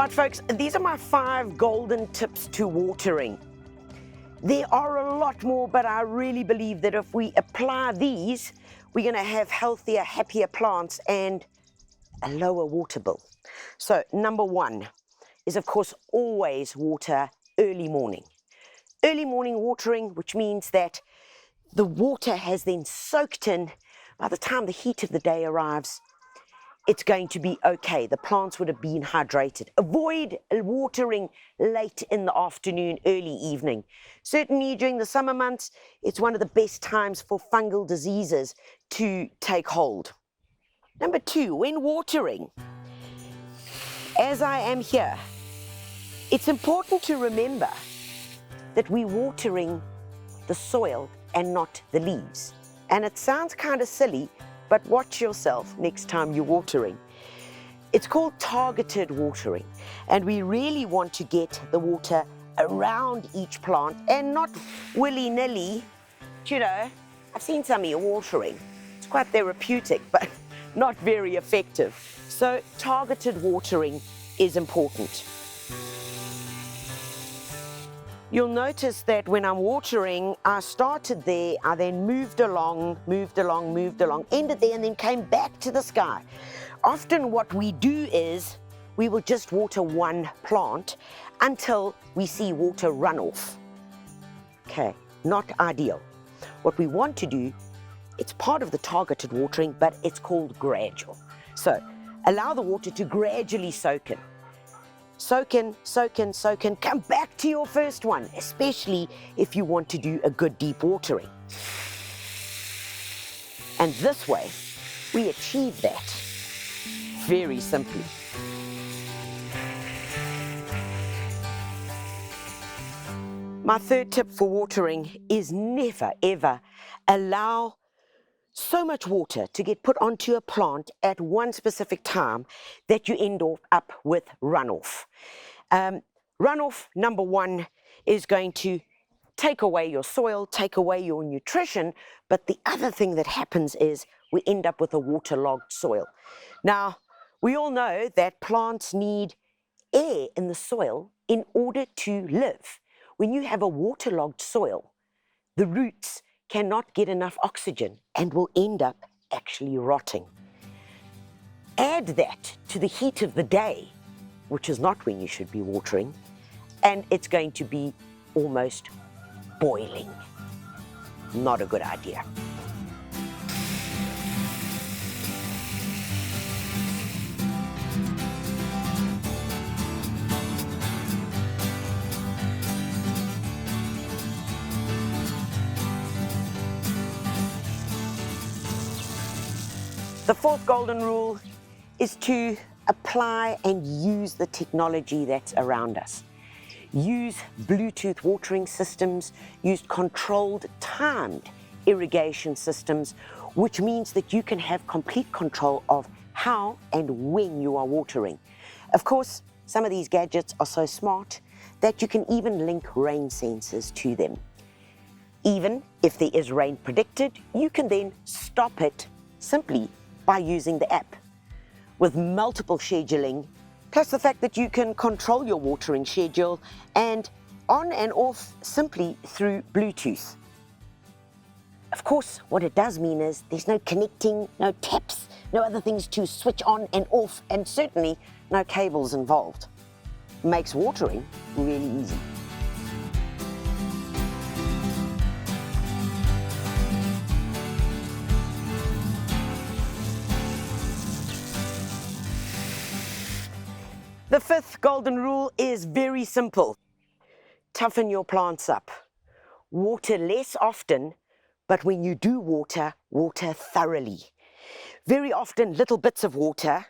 Right, folks, these are my 5 golden tips to watering. There are a lot more, but I really believe that if we apply these, we're going to have healthier, happier plants and a lower water bill. So number 1 is, of course, always water early morning. Early morning watering, which means that the water has then soaked in. By the time the heat of the day arrives, it's going to be okay. The plants would have been hydrated. Avoid watering late in the afternoon, early evening. Certainly during the summer months, it's one of the best times for fungal diseases to take hold. Number 2, when watering, as I am here, it's important to remember that we're watering the soil and not the leaves. And it sounds kind of silly, but watch yourself next time you're watering. It's called targeted watering, and we really want to get the water around each plant and not willy-nilly. You know, I've seen some of you watering. It's quite therapeutic, but not very effective. So targeted watering is important. You'll notice that when I'm watering, I started there, I then moved along, ended there and then came back to the sky. Often what we do is we will just water one plant until we see water run off. Okay, not ideal. What we want to do, it's part of the targeted watering, but it's called gradual. So allow the water to gradually soak in. Soak in, soak in, soak in, come back to your first one, especially if you want to do a good deep watering. And this way, we achieve that very simply. My 3rd tip for watering is never ever allow so much water to get put onto a plant at one specific time that you end up with runoff. Runoff, number 1, is going to take away your soil, take away your nutrition, but the other thing that happens is we end up with a waterlogged soil. Now, we all know that plants need air in the soil in order to live. When you have a waterlogged soil, the roots cannot get enough oxygen and will end up actually rotting. Add that to the heat of the day, which is not when you should be watering, and it's going to be almost boiling. Not a good idea. The 4th golden rule is to apply and use the technology that's around us. Use Bluetooth watering systems, use controlled, timed irrigation systems, which means that you can have complete control of how and when you are watering. Of course, some of these gadgets are so smart that you can even link rain sensors to them. Even if there is rain predicted, you can then stop it simply by using the app. With multiple scheduling, plus the fact that you can control your watering schedule and on and off simply through Bluetooth. Of course, what it does mean is there's no connecting, no taps, no other things to switch on and off, and certainly no cables involved. Makes watering really easy. The 5th golden rule is very simple. Toughen your plants up. Water less often, but when you do water, water thoroughly. Very often, little bits of water.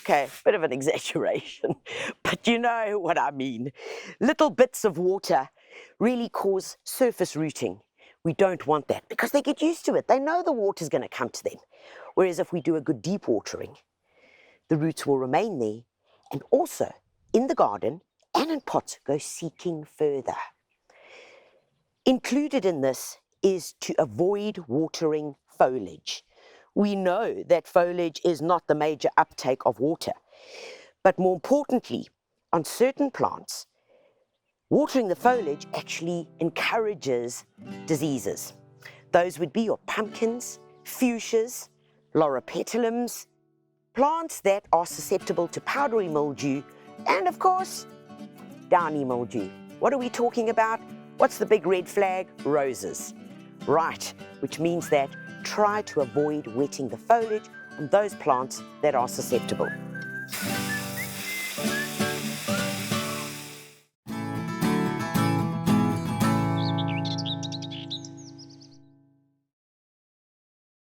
Okay, bit of an exaggeration, but you know what I mean. Little bits of water really cause surface rooting. We don't want that because they get used to it. They know the water's going to come to them. Whereas if we do a good deep watering, the roots will remain there and also in the garden and in pots go seeking further. Included in this is to avoid watering foliage. We know that foliage is not the major uptake of water, But more importantly, on certain plants, watering the foliage actually encourages diseases. Those would be your pumpkins, fuchsias, loropetalums, plants that are susceptible to powdery mildew, and of course, downy mildew. What are we talking about? What's the big red flag? Roses. Right, which means that try to avoid wetting the foliage on those plants that are susceptible.